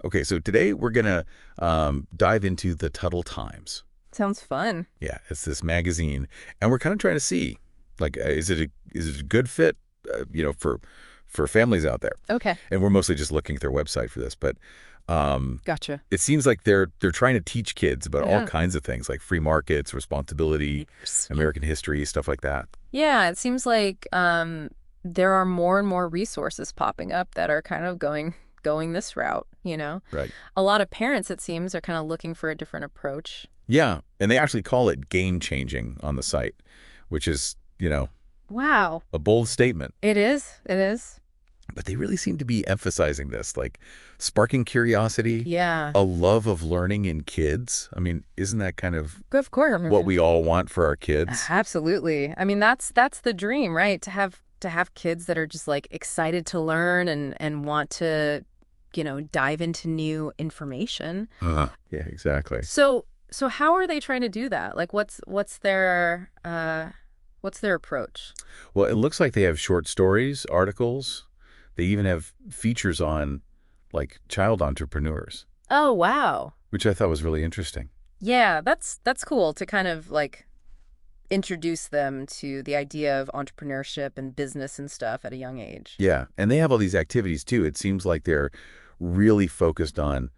Okay, so today we're going to dive into the Tuttle Times. Sounds fun. Yeah, it's this magazine, and we're kind of trying to see, like, is it a good fit, for families out there? Okay. And we're mostly just looking at their website for this, but Gotcha. it seems like they're trying to teach kids about all Yeah. kinds of things, like free markets, responsibility, Yes. American history, stuff like that. Yeah, it seems like there are more and more resources popping up that are kind of going this route. Right. A lot of parents, it seems, are kind of looking for a different approach. Yeah, and they actually call it game changing on the site, which is, Wow. a bold statement. It is. It is. But they really seem to be emphasizing this, like sparking curiosity, Yeah. a love of learning in kids. I mean, isn't that kind of Of course. what we all want for our kids? Absolutely. I mean, that's the dream, right? To have kids that are just like excited to learn and want to, dive into new information. Yeah, exactly. So how are they trying to do that? Like what's their approach? Well, it looks like they have short stories, articles. They even have features on, like, child entrepreneurs, Oh, wow. which I thought was really interesting. Yeah, that's cool to kind of like introduce them to the idea of entrepreneurship and business and stuff at a young age. Yeah, and they have all these activities, too. It seems like they're really focused on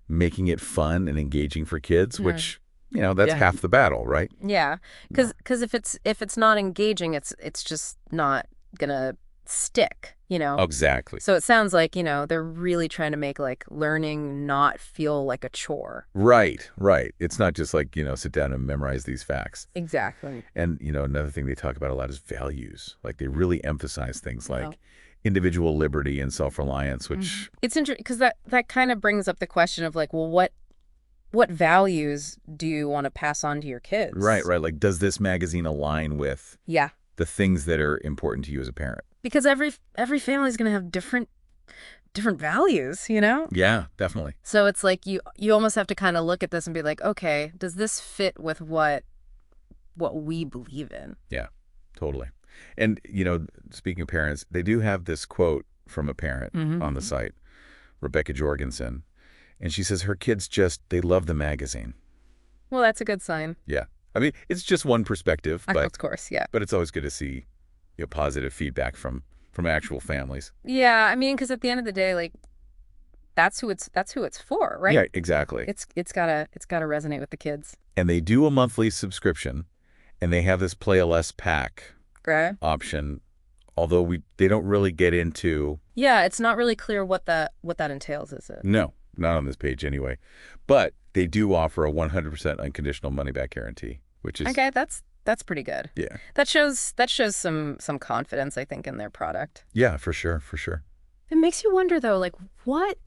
making it fun and engaging for kids, Mm. which, that's Yeah. half the battle, right? Yeah, because if it's not engaging, it's just not gonna stick. Exactly. So it sounds like, they're really trying to make like learning not feel like a chore. Right, right. It's not just like, sit down and memorize these facts. Exactly. And, another thing they talk about a lot is values. Like, they really emphasize things Wow. like individual liberty and self-reliance, which, It's interesting because that kind of brings up the question of like, well, what values do you want to pass on to your kids? right, like, does this magazine align with Yeah, the things that are important to you as a parent? because every family is going to have different values. Yeah, definitely. So it's like you almost have to kind of look at this and be like, okay, does this fit with what we believe in? Yeah, totally. And, speaking of parents, they do have this quote from a parent on the site, Rebecca Jorgensen. And she says her kids they love the magazine. Well, that's a good sign. Yeah. I mean, it's just one perspective, but Of course, yeah. but it's always good to see positive feedback from actual families. Yeah, I mean, because at the end of the day, like that's who it's for, right? Yeah, exactly. It's gotta resonate with the kids. And they do a monthly subscription, and they have this Play a Less pack Okay. option, although they don't really get into. Yeah, it's not really clear what that entails, is it? No, not on this page anyway. But they do offer a 100% unconditional money-back guarantee, which is Okay, that's pretty good. yeah. That shows some confidence, I think, in their product. Yeah, for sure, for sure. It makes you wonder though, like what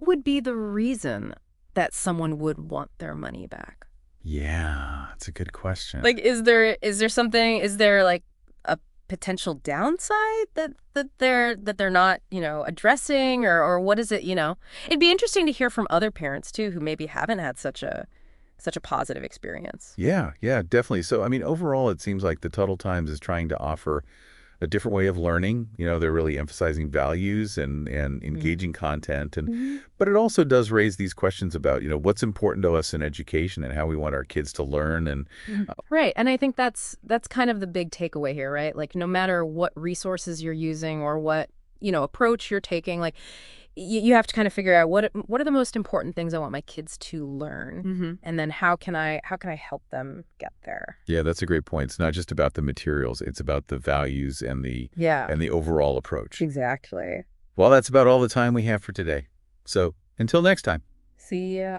would be the reason that someone would want their money back? Yeah, that's a good question. Like, is there something? Is there like a potential downside that they're not addressing, or what is it? It'd be interesting to hear from other parents too who maybe haven't had such a positive experience. Yeah, definitely. So, I mean, overall, it seems like the Tuttle Times is trying to offer a different way of learning. They're really emphasizing values and engaging content. But it also does raise these questions about, what's important to us in education and how we want our kids to learn. And Right, and I think that's kind of the big takeaway here, right? Like, no matter what resources you're using or what approach you're taking, like you have to kind of figure out what are the most important things I want my kids to learn, and then how can I help them get there? yeah, that's a great point. It's not just about the materials. It's about the values and the Yeah, overall approach. exactly. Well, that's about all the time we have for today. So until next time. See ya.